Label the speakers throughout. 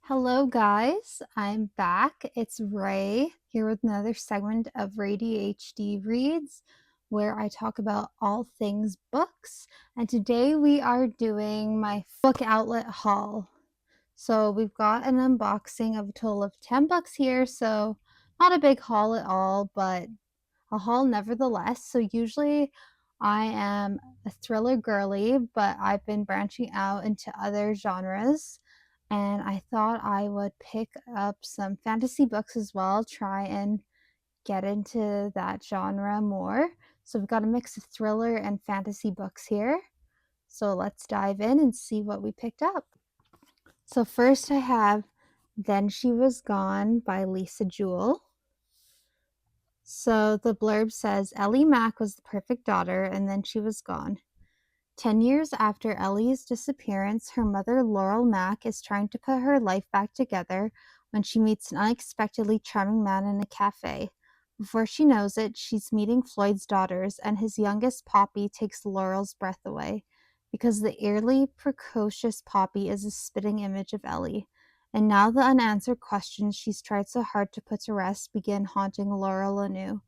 Speaker 1: Hello, guys. I'm back. It's Ray here with another segment of Ray DHD Reads, where I talk about all things books. And today we are doing my book outlet haul. So we've got an unboxing of a total of 10 books here. So not a big haul at all, but a haul nevertheless. So usually I am a thriller girly, but I've been branching out into other genres. And I thought I would pick up some fantasy books as well, try and get into that genre more. So we've got a mix of thriller and fantasy books here. So let's dive in and see what we picked up. So first I have Then She Was Gone by Lisa Jewell. So the blurb says Ellie Mack was the perfect daughter, and then she was gone. 10 years after Ellie's disappearance, her mother, Laurel Mack, is trying to put her life back together when she meets an unexpectedly charming man in a cafe. Before she knows it, she's meeting Floyd's daughters, and his youngest, Poppy, takes Laurel's breath away, because the eerily precocious Poppy is a spitting image of Ellie. And now the unanswered questions she's tried so hard to put to rest begin haunting Laurel anew.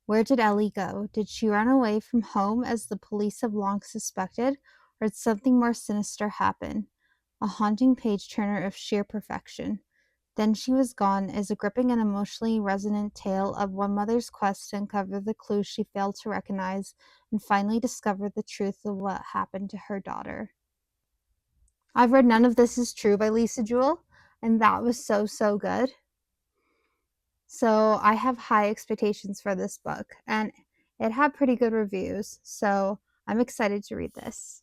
Speaker 1: Where did Ellie go? Did she run away from home as the police have long suspected, or did something more sinister happen? A haunting page-turner of sheer perfection. Then She Was Gone is a gripping and emotionally resonant tale of one mother's quest to uncover the clues she failed to recognize and finally discover the truth of what happened to her daughter. I've read None of This Is True by Lisa Jewell, and that was so good. So I have high expectations for this book, and it had pretty good reviews, so I'm excited to read this.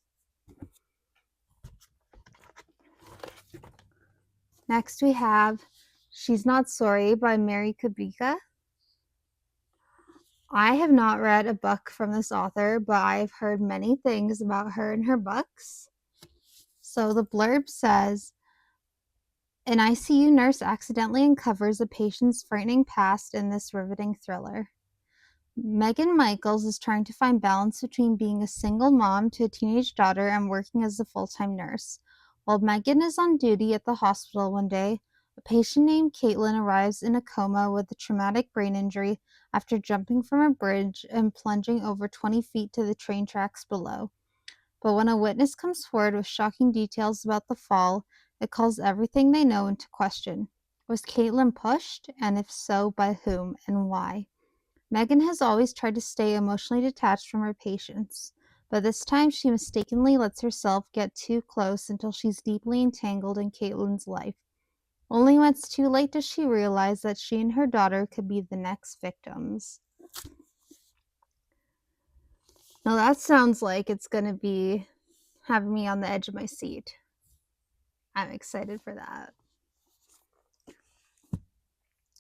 Speaker 1: Next we have She's Not Sorry by Mary Kubica. I have not read a book from this author, but I've heard many things about her and her books. So the blurb says, an ICU nurse accidentally uncovers a patient's frightening past in this riveting thriller. Megan Michaels is trying to find balance between being a single mom to a teenage daughter and working as a full-time nurse. While Megan is on duty at the hospital one day, a patient named Caitlin arrives in a coma with a traumatic brain injury after jumping from a bridge and plunging over 20 feet to the train tracks below. But when a witness comes forward with shocking details about the fall, it calls everything they know into question. Was Caitlin pushed? And if so, by whom and why? Megan has always tried to stay emotionally detached from her patients, but this time she mistakenly lets herself get too close until she's deeply entangled in Caitlin's life. Only when it's too late does she realize that she and her daughter could be the next victims. Now that sounds like it's going to be having me on the edge of my seat. I'm excited for that.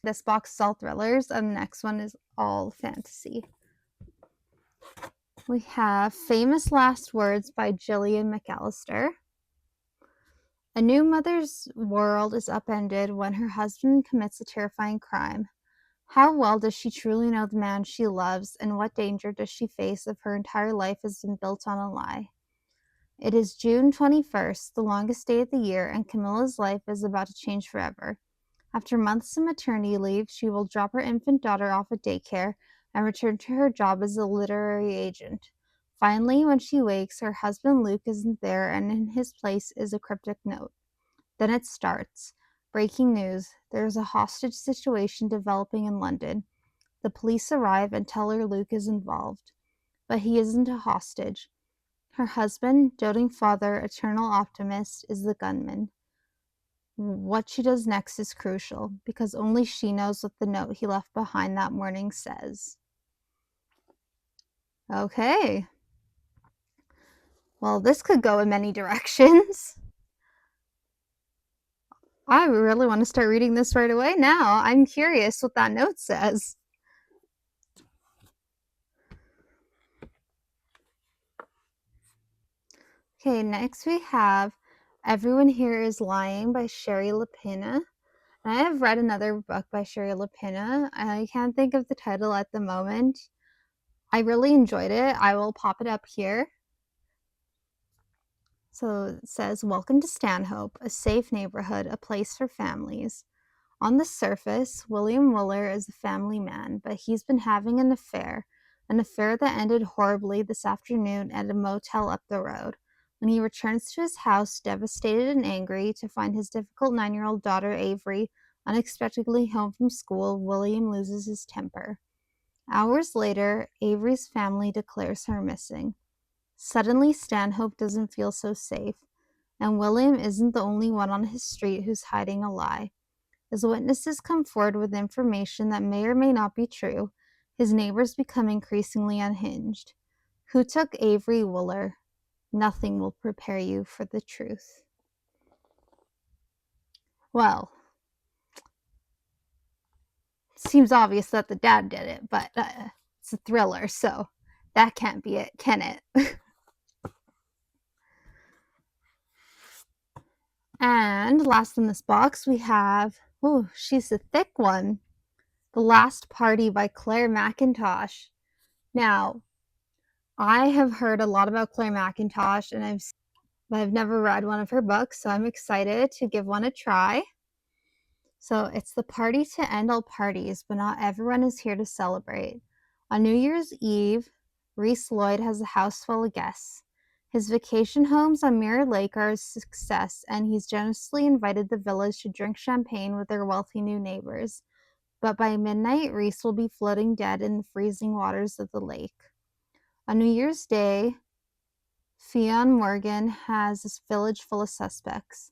Speaker 1: This box is all thrillers, and the next one is all fantasy. We have Famous Last Words by Gillian McAllister. A new mother's world is upended when her husband commits a terrifying crime. How well does she truly know the man she loves, and what danger does she face if her entire life has been built on a lie? It is June 21st, the longest day of the year, and Camilla's life is about to change forever. After months of maternity leave, she will drop her infant daughter off at daycare and return to her job as a literary agent. Finally, when she wakes, her husband Luke isn't there, and in his place is a cryptic note. Then it starts. Breaking news. There's a hostage situation developing in London. The police arrive and tell her Luke is involved. But he isn't a hostage. Her husband, doting father, eternal optimist, is the gunman. What she does next is crucial, because only she knows what the note he left behind that morning says. Okay. Well, this could go in many directions. I really want to start reading this right away now. I'm curious what that note says. Okay, next we have Everyone Here Is Lying by Shari Lapena. And I have read another book by Shari Lapena. I can't think of the title at the moment. I really enjoyed it. I will pop it up here. So it says, "Welcome to Stanhope, a safe neighborhood, a place for families." On the surface, William Wooler is a family man, but he's been having an affair that ended horribly this afternoon at a motel up the road. When he returns to his house, devastated and angry, to find his difficult 9-year-old daughter, Avery, unexpectedly home from school, William loses his temper. Hours later, Avery's family declares her missing. Suddenly, Stanhope doesn't feel so safe, and William isn't the only one on his street who's hiding a lie. As witnesses come forward with information that may or may not be true, his neighbors become increasingly unhinged. Who took Avery Wooler? Nothing will prepare you for the truth. Well, it seems obvious that the dad did it, but it's a thriller, so that can't be it, can it? And last in this box, we have, oh, she's a thick one, The Last Party by Claire Mackintosh. Now, I have heard a lot about Claire Mackintosh, and I've never read one of her books, so I'm excited to give one a try. So it's the party to end all parties, but not everyone is here to celebrate. On New Year's Eve, Reese Lloyd has a house full of guests. His vacation homes on Mirror Lake are a success, and he's generously invited the village to drink champagne with their wealthy new neighbors. But by midnight, Reese will be floating dead in the freezing waters of the lake. On New Year's Day, Fionn Morgan has this village full of suspects.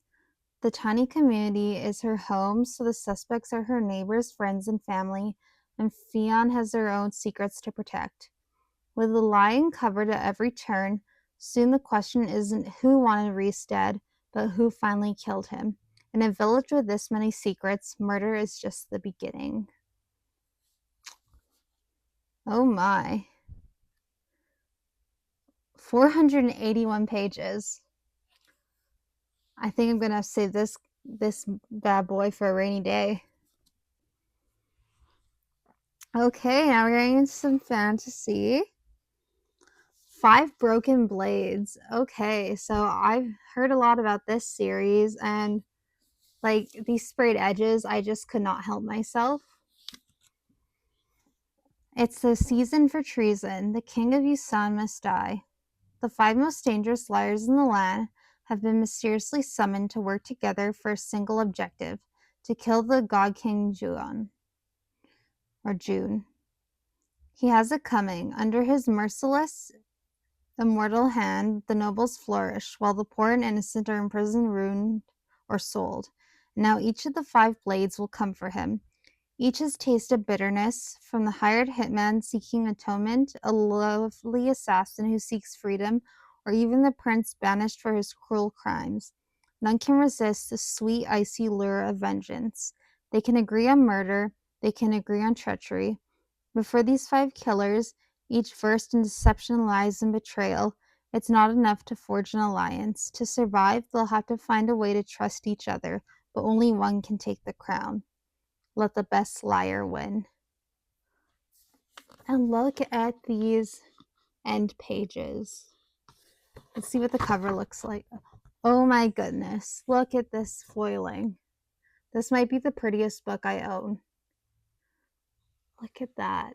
Speaker 1: The tiny community is her home, so the suspects are her neighbors, friends, and family, and Fionn has their own secrets to protect. With the lie uncovered at every turn, soon the question isn't who wanted Reese dead, but who finally killed him. In a village with this many secrets, murder is just the beginning. Oh my. 481 pages. I think I'm gonna save this bad boy for a rainy day. Okay, now we're getting into some fantasy. Five Broken Blades. Okay, so I've heard a lot about this series, and like these sprayed edges, I just could not help myself. It's the season for treason. The king of Yusan must die. The five most dangerous liars in the land have been mysteriously summoned to work together for a single objective: to kill the god king June. He has it coming. Under his merciless, immortal hand, the nobles flourish, while the poor and innocent are imprisoned, ruined, or sold. Now each of the five blades will come for him. Each has tasted bitterness, from the hired hitman seeking atonement, a lovely assassin who seeks freedom, or even the prince banished for his cruel crimes. None can resist the sweet, icy lure of vengeance. They can agree on murder, they can agree on treachery. But for these five killers, each versed in deception, lies, and betrayal, it's not enough to forge an alliance. To survive, they'll have to find a way to trust each other, but only one can take the crown. Let the best liar win. And look at these end pages. Let's see what the cover looks like. Oh my goodness. Look at this foiling. This might be the prettiest book I own. Look at that.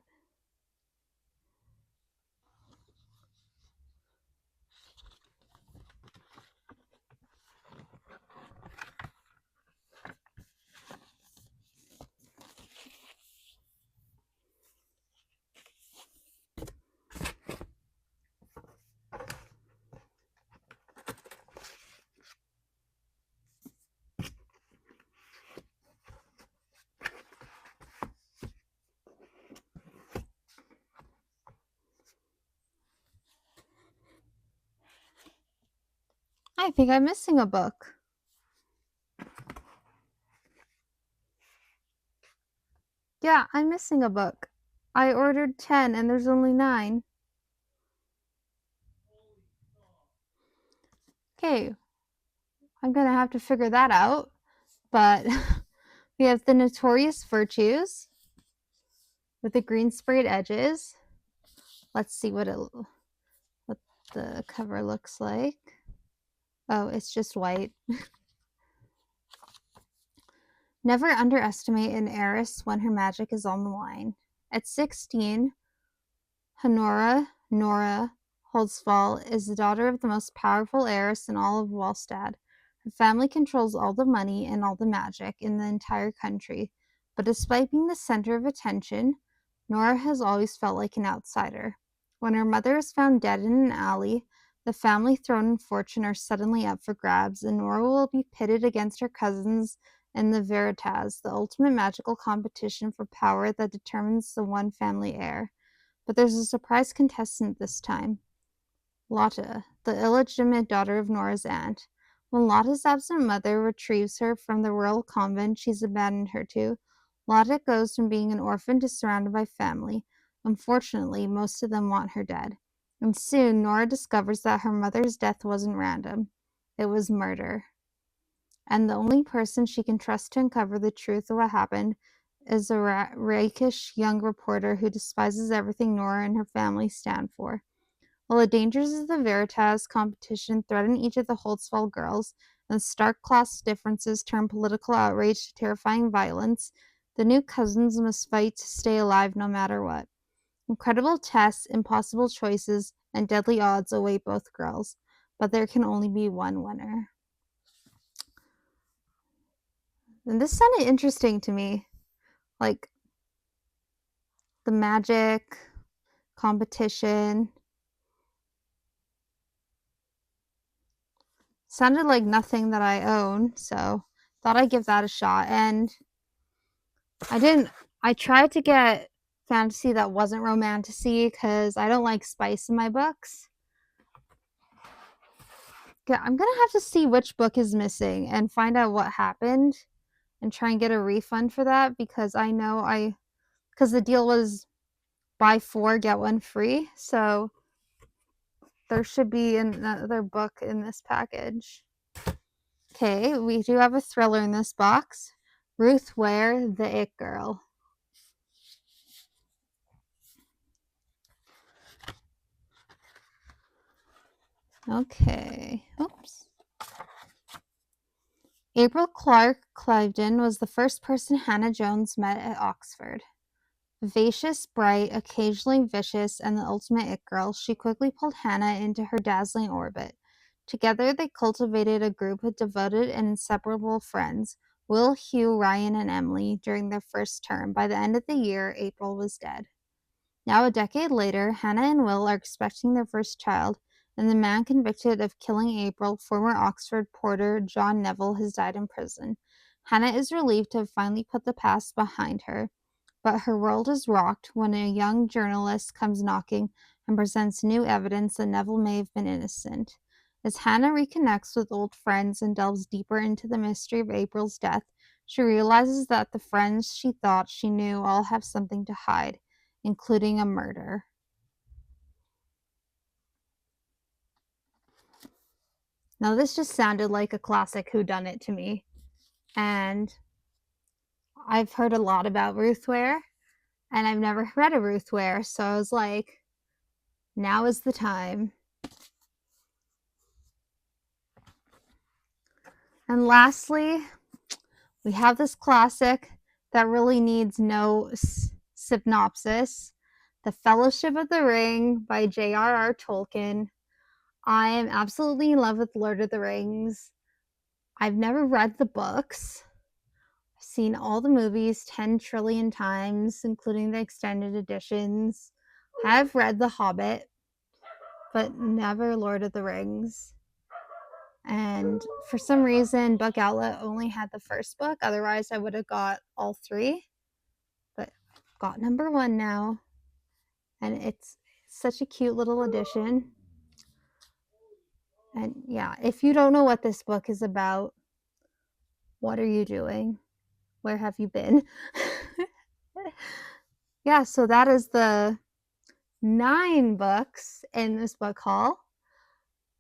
Speaker 1: I think I'm missing a book. Yeah, I'm missing a book. I ordered 10 and there's only 9. Okay, I'm gonna have to figure that out. But we have The Notorious Virtues with the green sprayed edges. Let's see what the cover looks like. Oh, it's just white. Never underestimate an heiress when her magic is on the line. At 16, Nora Holtzfall is the daughter of the most powerful heiress in all of Wallstad. Her family controls all the money and all the magic in the entire country, but despite being the center of attention, Nora has always felt like an outsider. When her mother is found dead in an alley, the family throne and fortune are suddenly up for grabs, and Nora will be pitted against her cousins in the Veritas, the ultimate magical competition for power that determines the one family heir. But there's a surprise contestant this time. Lotta, the illegitimate daughter of Nora's aunt. When Lotta's absent mother retrieves her from the rural convent she's abandoned her to, Lotta goes from being an orphan to surrounded by family. Unfortunately, most of them want her dead. And soon, Nora discovers that her mother's death wasn't random. It was murder. And the only person she can trust to uncover the truth of what happened is a rakish young reporter who despises everything Nora and her family stand for. While the dangers of the Veritas competition threaten each of the Holtzfall girls, and stark class differences turn political outrage to terrifying violence, the new cousins must fight to stay alive no matter what. Incredible tests, impossible choices, and deadly odds await both girls, but there can only be one winner. And this sounded interesting to me. Like, the magic competition sounded like nothing that I own, so thought I'd give that a shot. And I tried to get fantasy that wasn't romantasy because I don't like spice in my books. I'm gonna have to see which book is missing and find out what happened and try and get a refund for that, because I know because the deal was buy 4 get 1 free, so there should be another book in this package. Okay, we do have a thriller in this box. Ruth Ware, The It Girl. Okay. Oops. April Clark Cliveden was the first person Hannah Jones met at Oxford. Vivacious, bright, occasionally vicious, and the ultimate it girl, she quickly pulled Hannah into her dazzling orbit. Together, they cultivated a group of devoted and inseparable friends, Will, Hugh, Ryan, and Emily, during their first term. By the end of the year, April was dead. Now, a decade later, Hannah and Will are expecting their first child, and the man convicted of killing April, former Oxford porter John Neville, has died in prison. Hannah is relieved to have finally put the past behind her, but her world is rocked when a young journalist comes knocking and presents new evidence that Neville may have been innocent. As Hannah reconnects with old friends and delves deeper into the mystery of April's death, she realizes that the friends she thought she knew all have something to hide, including a murder. Now, this just sounded like a classic whodunit to me, and I've heard a lot about Ruth Ware, and I've never read a Ruth Ware, so I was like, now is the time. And lastly, we have this classic that really needs no synopsis, The Fellowship of the Ring by J.R.R. Tolkien. I am absolutely in love with Lord of the Rings. I've never read the books. I've seen all the movies 10 trillion times, including the extended editions. I've read The Hobbit, but never Lord of the Rings. And for some reason, Book Outlet only had the first book. Otherwise, I would have got all 3. But I've got number 1 now. And it's such a cute little edition. And yeah, if you don't know what this book is about, what are you doing? Where have you been? Yeah, so that is the 9 books in this book haul.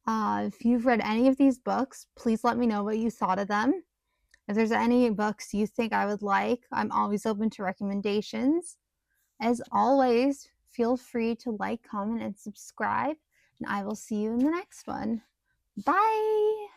Speaker 1: If you've read any of these books, please let me know what you thought of them. If there's any books you think I would like, I'm always open to recommendations. As always, feel free to like, comment, and subscribe, and I will see you in the next one. Bye!